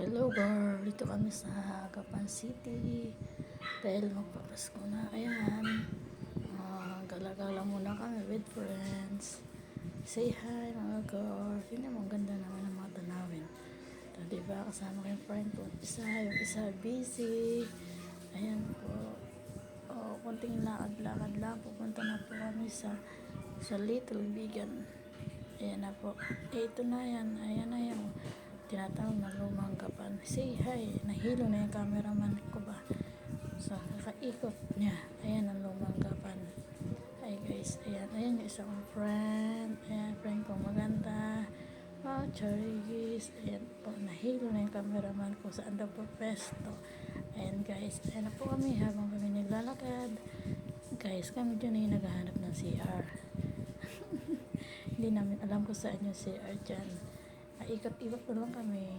Hello girl, dito kami sa Gapan City dahil magpapasko na. Ayan, gala-gala muna kami with friends. Say hi mga girl. Yun naman, ganda naman ng mga tanawin. So, diba, kasama ko yung friend ko. Yung isa busy. Ayan po. Kunting lakad-lakad lang. Pupunta na po kami sa Little Bigan. Ayan na po. Ito na yan. Ayan na yan. Tinatawag na Lumang Gapan. Say hi. Nahilo na yung cameraman ko ba. So, kakaikot niya. Ayan ang Lumang Gapan. Hi guys. Ayan. Ayan yung isang friend. Ayan, friend ko maganda. Charis. Ayan po. Nahilo na yung cameraman ko. Saan daw po pesto. Ayan guys. Ayan na po kami habang kami naglalakad. Guys, kami dyan ay naghahanap ng CR. Hindi namin alam kung saan yung CR dyan. Ikot-ikot na lang kami.